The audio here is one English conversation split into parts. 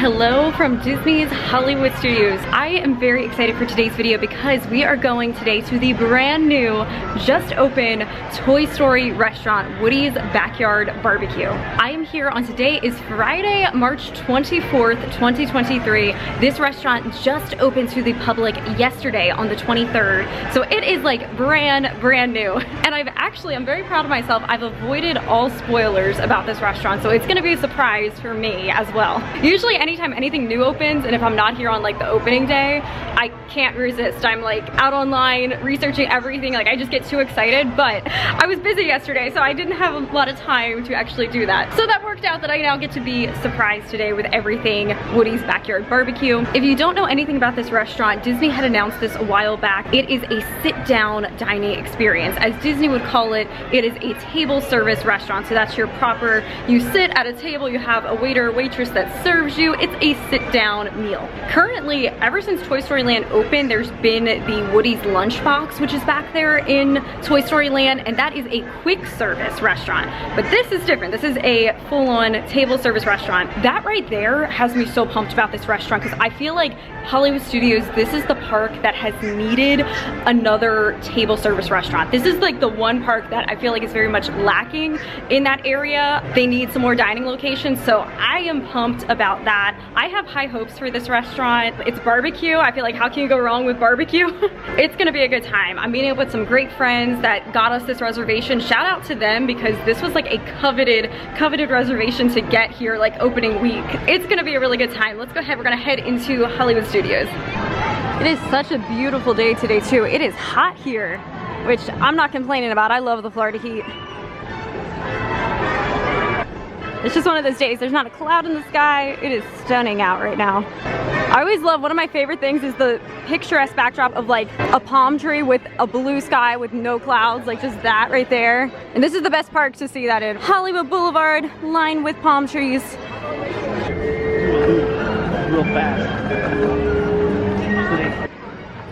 Hello from Disney's Hollywood Studios. I am very excited for today's video because we are going today to the brand new, just open Toy Story restaurant, Woody's Backyard BBQ. I am here on today is Friday, March 24th, 2023. This restaurant just opened to the public yesterday on the 23rd. So it is like brand new. And I'm very proud of myself. I've avoided all spoilers about this restaurant. So it's gonna be a surprise for me as well. Usually anytime anything new opens, and if I'm not here on like the opening day, I can't resist. I'm like out online researching everything. Like I just get too excited, but I was busy yesterday, so I didn't have a lot of time to actually do that. So that worked out that I now get to be surprised today with everything Woody's Backyard BBQ. If you don't know anything about this restaurant, Disney had announced this a while back. It is a sit-down dining experience. As Disney would call it, it is a table service restaurant. So that's your proper, you sit at a table, you have a waiter or waitress that serves you. It's a sit-down meal. Currently, ever since Toy Story Land opened, there's been the Woody's Lunchbox, which is back there in Toy Story Land, and that is a quick service restaurant. But this is different. This is a full-on table service restaurant. That right there has me so pumped about this restaurant because I feel like Hollywood Studios, this is the park that has needed another table service restaurant. This is like the one park that I feel like is very much lacking in that area. They need some more dining locations, so I am pumped about that. I have high hopes for this restaurant. It's barbecue. I feel like how can you go wrong with barbecue? It's gonna be a good time. I'm meeting up with some great friends that got us this reservation. Shout out to them because this was like a coveted reservation to get here like opening week. It's gonna be a really good time. Let's go ahead. We're gonna head into Hollywood Studios. It is such a beautiful day today too. It is hot here, which I'm not complaining about. I love the Florida heat. It's just one of those days. There's not a cloud in the sky. It is stunning out right now. I always love, one of my favorite things is the picturesque backdrop of like a palm tree with a blue sky with no clouds, like just that right there. And this is the best park to see that in. Hollywood Boulevard lined with palm trees. Real fast.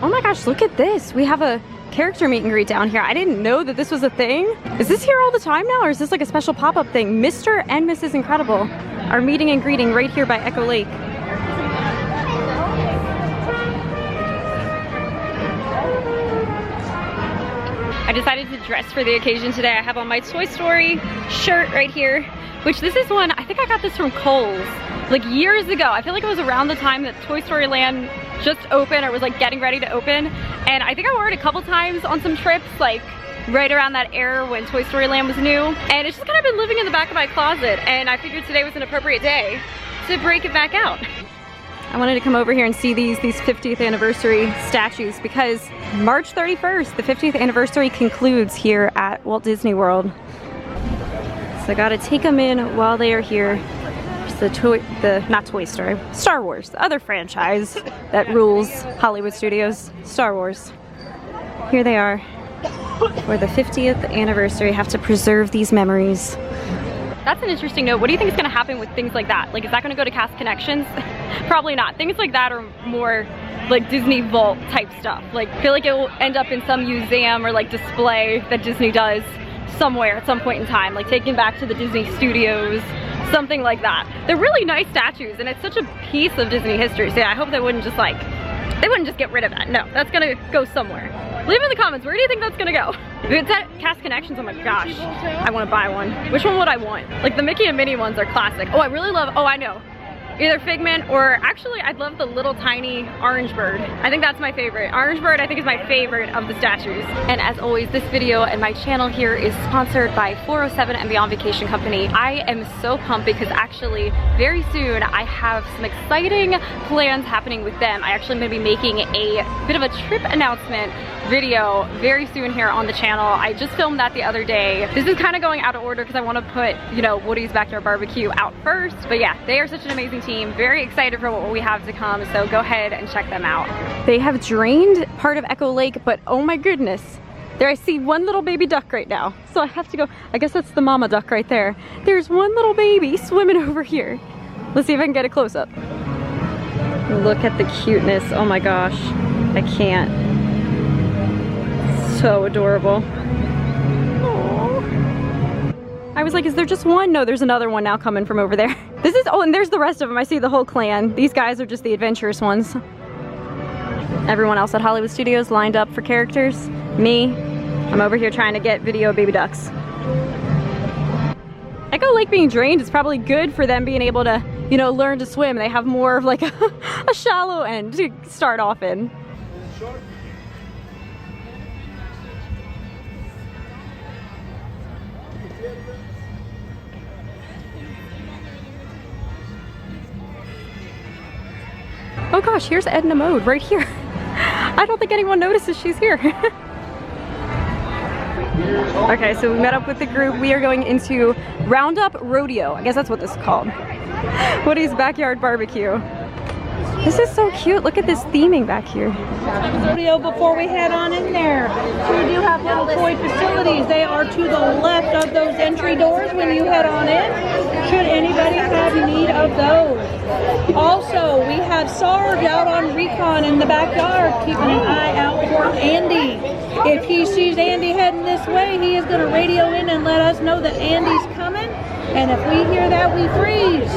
Oh my gosh, look at this. We have a character meet and greet down here. I didn't know that this was a thing. Is this here all the time now, or is this like a special pop-up thing? Mr. and Mrs. Incredible are meeting and greeting right here by Echo Lake. I decided to dress for the occasion today. I have on my Toy Story shirt right here, which this is one, I think I got this from Kohl's like years ago. I feel like it was around the time that Toy Story Land just opened or was like getting ready to open. And I think I wore it a couple times on some trips, like right around that era when Toy Story Land was new. And it's just kind of been living in the back of my closet. And I figured today was an appropriate day to break it back out. I wanted to come over here and see these 50th anniversary statues because March 31st, the 50th anniversary concludes here at Walt Disney World. So I gotta take them in while they are here. Not Toy Story, Star Wars, the other franchise that rules Hollywood Studios, Star Wars. Here they are for the 50th anniversary. Have to preserve these memories. That's an interesting note. What do you think is gonna happen with things like that? Like, is that gonna go to Cast Connections? Probably not. Things like that are more like Disney Vault type stuff. Like, I feel like it will end up in some museum or like display that Disney does somewhere at some point in time, like taken back to the Disney Studios, something like that. They're really nice statues and it's such a piece of Disney history. So yeah, I hope they wouldn't just get rid of that. No, that's gonna go somewhere. Leave in the comments, where do you think that's gonna go? If it's at Cast Connections, oh my gosh, I wanna buy one. Which one would I want? Like the Mickey and Minnie ones are classic. Oh, I really love, oh I know. Either Figment or actually I'd love the little tiny orange bird. I think that's my favorite. Orange bird I think is my favorite of the statues. And as always, this video and my channel here is sponsored by 407 and Beyond Vacation Company. I am so pumped because actually very soon I have some exciting plans happening with them. I actually am gonna be making a bit of a trip announcement video very soon here on the channel. I just filmed that the other day. This is kind of going out of order because I want to put, you know, Woody's Backyard BBQ out first. But yeah, they are such an amazing team. Very excited for what we have to come. So go ahead and check them out. They have drained part of Echo Lake, but oh my goodness. There I see one little baby duck right now. So I have to go, I guess that's the mama duck right there. There's one little baby swimming over here. Let's see if I can get a close up. Look at the cuteness. Oh my gosh, I can't. So adorable. Aww. I was like, is there just one? No, there's another one now coming from over there. This is, oh, and there's the rest of them. I see the whole clan. These guys are just the adventurous ones. Everyone else at Hollywood Studios lined up for characters. Me, I'm over here trying to get video of baby ducks. Echo Lake being drained is probably good for them being able to, you know, learn to swim. They have more of like a shallow end to start off in. Oh gosh, here's Edna Mode right here. I don't think anyone notices she's here. Okay, so we met up with the group. We are going into Roundup Rodeo. I guess that's what this is called. Woody's Backyard BBQ. This is so cute. Look at this theming back here. Rodeo before we head on in there. We do have little toy facilities. They are to the left of those entry doors when you head on in. Should anybody have need of those. Also, we have Sarge out on recon in the backyard, keeping an eye out for Andy. If he sees Andy heading this way, he is going to radio in and let us know that Andy's coming. And if we hear that, we freeze.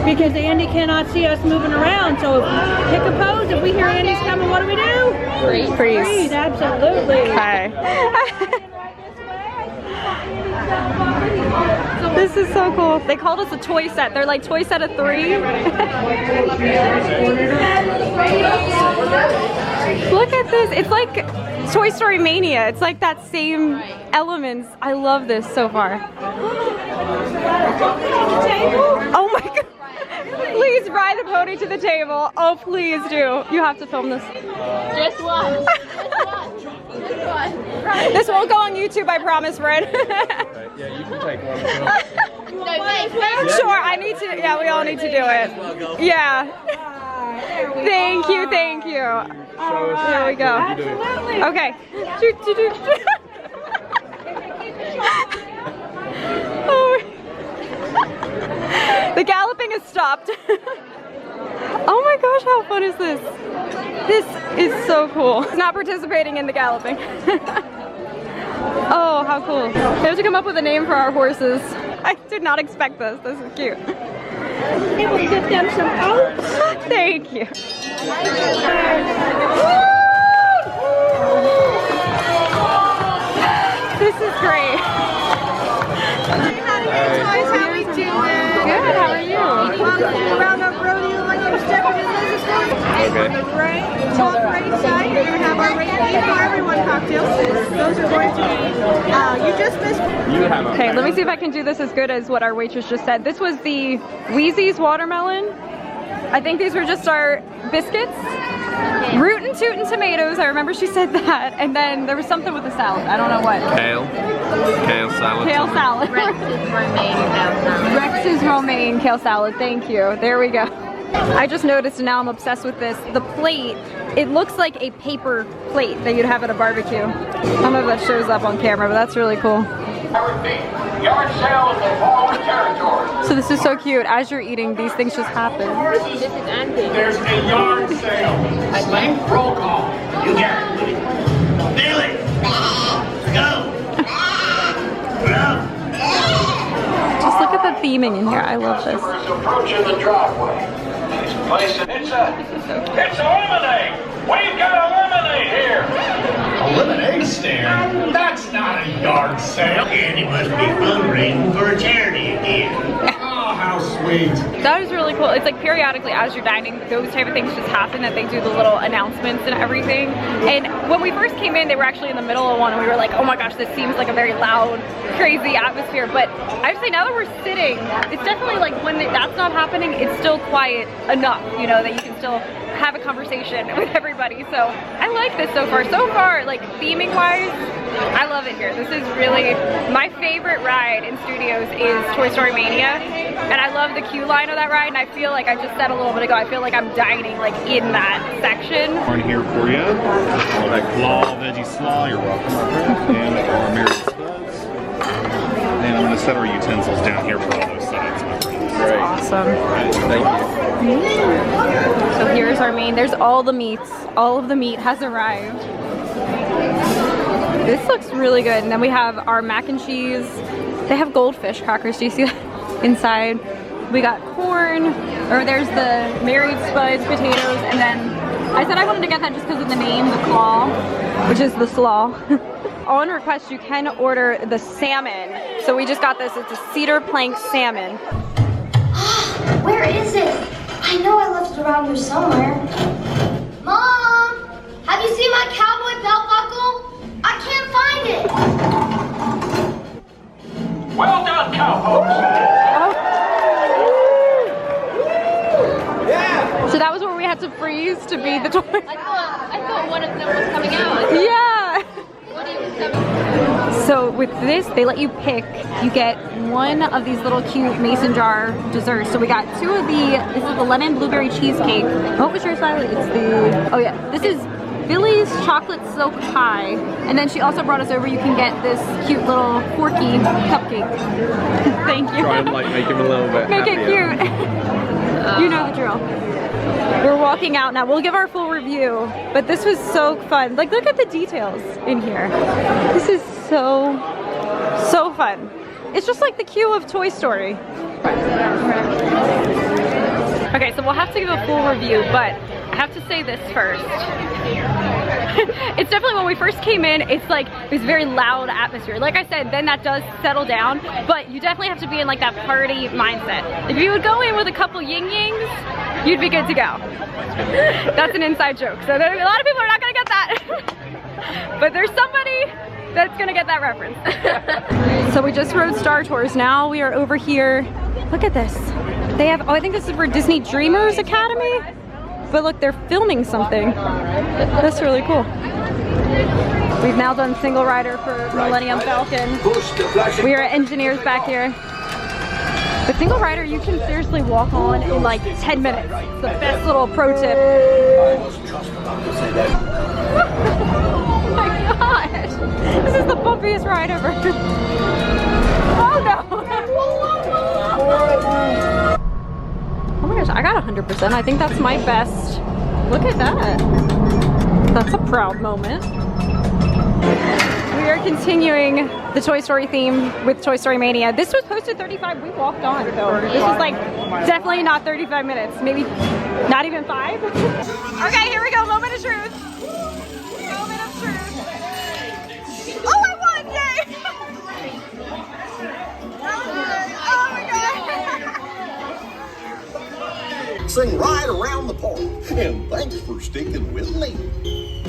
Because Andy cannot see us moving around. So pick a pose. If we hear Andy's coming, what do we do? Freeze. Freeze, absolutely. Hi. This is so cool. They called us a toy set. They're like toy set of 3. Look at this. It's like Toy Story Mania. It's like that same elements. I love this so far. Oh my god. Please ride the pony to the table. Oh, please do. You have to film this. Just one. Just one. This won't go on YouTube, I promise, Fred. Yeah, you can take one. Sure, I need to. Yeah, we all need to do it. Yeah. Thank you, thank you. There we go. Absolutely. Okay. Oh. The galloping has stopped. Oh my gosh, how fun is this? This is so cool. It's not participating in the galloping. Oh, how cool. We have to come up with a name for our horses. I did not expect this. This is cute. It will give them some oats. Thank you. This is great. How we doing? Good, how are you? Welcome to Roundup Rodeo. My name is Stephanie. Okay. On the top right side, we're going to have our Ready for Everyone cocktails. Those are going to be, you just missed. Okay, let me see if I can do this as good as what our waitress just said. This was the Wheezy's watermelon. I think these were just our biscuits. Rootin' Tootin' tomatoes, I remember she said that. And then there was something with the salad, I don't know what. Kale. Kale salad. Kale salad. Rex's romaine kale salad, thank you. There we go. I just noticed and now I'm obsessed with this. The plate, it looks like a paper plate that you'd have at a barbecue. I don't know if that shows up on camera, but that's really cool. Yard sales in following territory. So this is so cute. As you're eating, these things just happen. This is Andy. There's a yard sale. Slang roll call. You got it. Billy. Go. Just look at the theming in here. I love this. Customers approaching the driveway. It's a lemonade. We've got a lemonade here. A lemonade stand? That's not a yard sale. Andy must be fundraising for a charity again. Oh, how sweet. That is really cool. It's like periodically as you're dining, those type of things just happen, that they do the little announcements and everything. And when we first came in, they were actually in the middle of one and we were like, oh my gosh, this seems like a very loud, crazy atmosphere. But I would say now that we're sitting, it's definitely like when that's not happening, it's still quiet enough, you know, that you can still have a conversation with everybody. So I like this so far. So far, like theming wise, I love it here. This is really my favorite ride in studios is Toy Story Mania. And I love the queue line of that ride. And I feel like I just said a little bit ago, I feel like I'm dining like in that section. Corn here for you. All that claw, veggie slaw, you're welcome, my friend. And our Mary Spuds. And I'm going to set our utensils down here for all those sides, my friend. Great. Awesome. Thank you. So here's our main. There's all the meats. All of the meat has arrived. This looks really good. And then we have our mac and cheese. They have goldfish crackers. Do you see that inside? We got corn, or there's the married spuds, potatoes, and then I said I wanted to get that just because of the name, the claw, which is the slaw. On request, you can order the salmon. So we just got this, it's a cedar plank salmon. Where is it? I know I left it around here somewhere. Mom, have you seen my cowboy belt buckle? I can't find it. Well done, cowpokes. So that was where we had to freeze to be the toy. I thought one of them was coming out. Yeah. What was coming? So with this, they let you pick. You get one of these little cute mason jar desserts. So we got two of this is the lemon blueberry cheesecake. What was yours, Violet? It's the, oh yeah, this is Billy's chocolate silk pie. And then she also brought us over, you can get this cute little forky cupcake. Thank you. Try and like make him a little bit Make it happier. cute. You know the drill. We're walking out now. We'll give our full review, but this was so fun. Like, look at the details in here. This is so fun. It's just like the queue of Toy Story. Okay, so we'll have to give a full review, but I have to say this first. It's definitely, when we first came in, it's like this very loud atmosphere. Like I said, then that does settle down, but you definitely have to be in like that party mindset. If you would go in with a couple yin-yings, you'd be good to go. That's an inside joke. So there, a lot of people are not gonna get that. But there's somebody that's gonna get that reference. So we just rode Star Tours. Now we are over here. Look at this. They have, oh, I think this is for Disney Dreamers Academy. But look, they're filming something. That's really cool. We've now done single rider for Millennium Falcon. We are engineers back here. But single rider, you can seriously walk on in like 10 minutes. It's the best little pro tip. Oh my gosh. This is the bumpiest ride ever. Oh no. Oh my gosh, I got 100%. I think that's my best. Look at that. That's a proud moment. We are continuing the Toy Story theme with Toy Story Mania. This was posted 35, we walked on, so this is like definitely not 35 minutes, maybe not even 5. Okay, here we go, moment of truth. Moment of truth. Oh, I won, yay! Oh my God. Sing right around the park, and thanks for sticking with me.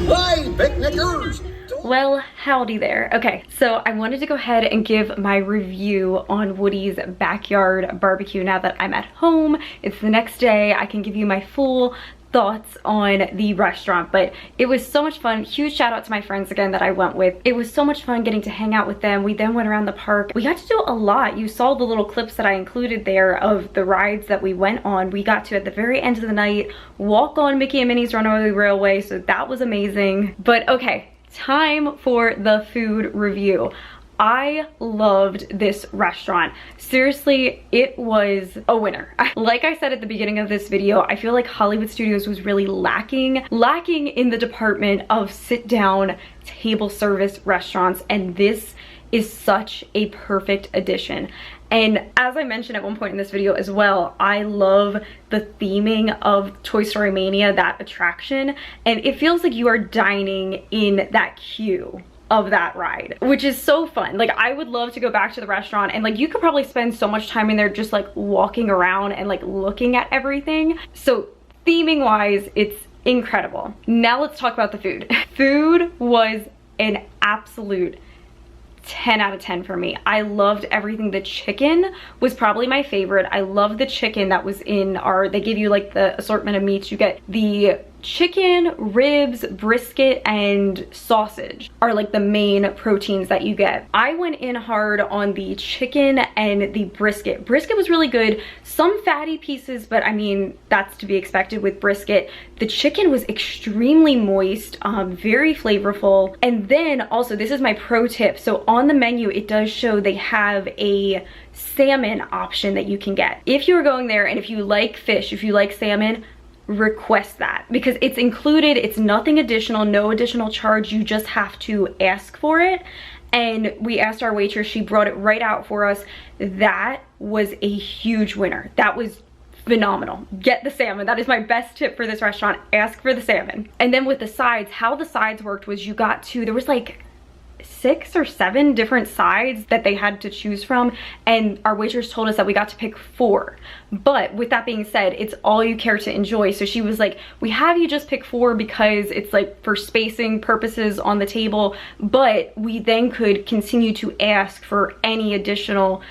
Hey, picnickers! Well, howdy there. Okay, so I wanted to go ahead and give my review on Woody's Backyard BBQ now that I'm at home. It's the next day. I can give you my full thoughts on the restaurant, but it was so much fun. Huge shout out to my friends again that I went with. It was so much fun getting to hang out with them. We then went around the park. We got to do a lot. You saw the little clips that I included there of the rides that we went on. We got to, at the very end of the night, walk on Mickey and Minnie's Runaway Railway, so that was amazing. But okay, time for the food review. I loved this restaurant. Seriously, it was a winner. Like I said at the beginning of this video, I feel like Hollywood Studios was really lacking in the department of sit-down table service restaurants, and this is such a perfect addition. And as I mentioned at one point in this video as well, I love the theming of Toy Story Mania, that attraction, and it feels like you are dining in that queue of that ride, which is so fun. Like, I would love to go back to the restaurant, and like you could probably spend so much time in there just like walking around and like looking at everything. So theming wise, it's incredible. Now let's talk about the food. Food was an absolute 10 out of 10 for me. I loved everything. The chicken was probably my favorite. I love the chicken that was in our, they give you like the assortment of meats. You get the chicken, ribs, brisket, and sausage are like the main proteins that you get. I went in hard on the chicken and the brisket. Brisket was really good. Some fatty pieces, but I mean, that's to be expected with brisket. The chicken was extremely moist, very flavorful. And then also, this is my pro tip. So on the menu, it does show they have a salmon option that you can get. If you're going there and if you like fish, if you like salmon, request that, because it's included. It's nothing additional, no additional charge. You just have to ask for it. and we asked our waitress, she brought it right out for us. That was a huge winner. That was phenomenal. Get the salmon. That is my best tip for this restaurant. Ask for the salmon. And then with the sides, how the sides worked was you got to, there was like 6 or 7 different sides that they had to choose from, and our waitress told us that we got to pick 4. But with that being said, it's all you care to enjoy. So she was like, we have you just pick 4 because it's like for spacing purposes on the table, but we then could continue to ask for any additional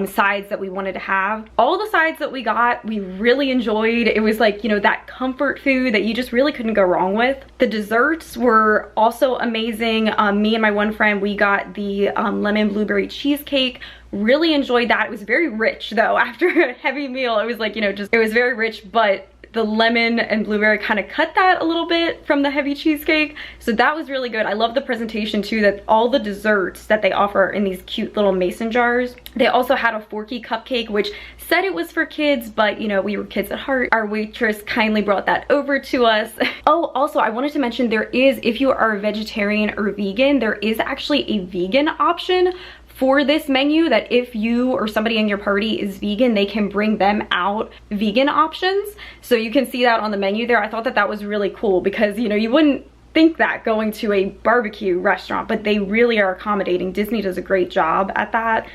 sides that we wanted to have. All the sides that we got, we really enjoyed. It was like, you know, that comfort food that you just really couldn't go wrong with. The desserts were also amazing. Me and my one friend, we got the lemon blueberry cheesecake. Really enjoyed that. It was very rich though. After a heavy meal, it was like, you know, just, it was very rich, but the lemon and blueberry kind of cut that a little bit from the heavy cheesecake. So that was really good. I love the presentation too, that all the desserts that they offer are in these cute little mason jars. They also had a forky cupcake, which said it was for kids, but you know, we were kids at heart. Our waitress kindly brought that over to us. Oh, also I wanted to mention, there is, if you are a vegetarian or vegan, there is actually a vegan option for this menu, that if you or somebody in your party is vegan, they can bring them out vegan options. So you can see that on the menu there. I thought that that was really cool because, you know, you wouldn't think that going to a barbecue restaurant, but they really are accommodating. Disney does a great job at that.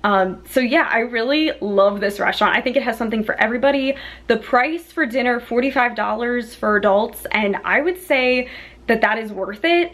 So yeah, I really love this restaurant. I think it has something for everybody. The price for dinner, $45 for adults, and I would say that that is worth it.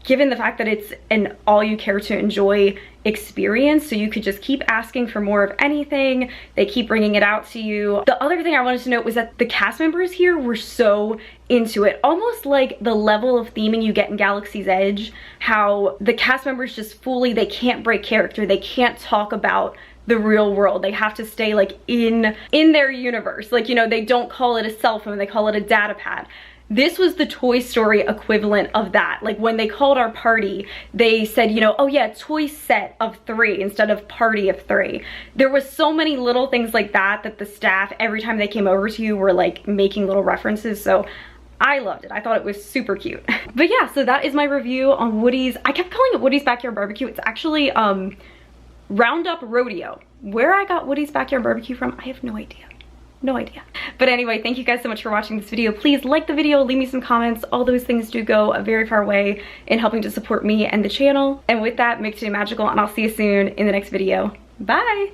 Given the fact that it's an all you care to enjoy experience, so you could just keep asking for more of anything. They keep bringing it out to you. The other thing I wanted to note was that the cast members here were so into it, almost like the level of theming you get in Galaxy's Edge, how the cast members just fully, they can't break character, they can't talk about the real world, they have to stay like in their universe. Like, you know, they don't call it a cell phone, they call it a data pad. This was the Toy Story equivalent of that. Like when they called our party, they said, you know, oh yeah, toy set of 3 instead of party of 3. There was so many little things like that that the staff, every time they came over to you, were like making little references. So I loved it. I thought it was super cute. But yeah, so that is my review on Woody's. I kept calling it Woody's Backyard BBQ. It's actually Roundup Rodeo. Where I got Woody's Backyard BBQ from, I have no idea. No idea. But anyway, thank you guys so much for watching this video. Please like the video, leave me some comments. All those things do go a very far way in helping to support me and the channel. And with that, make today magical, and I'll see you soon in the next video. Bye!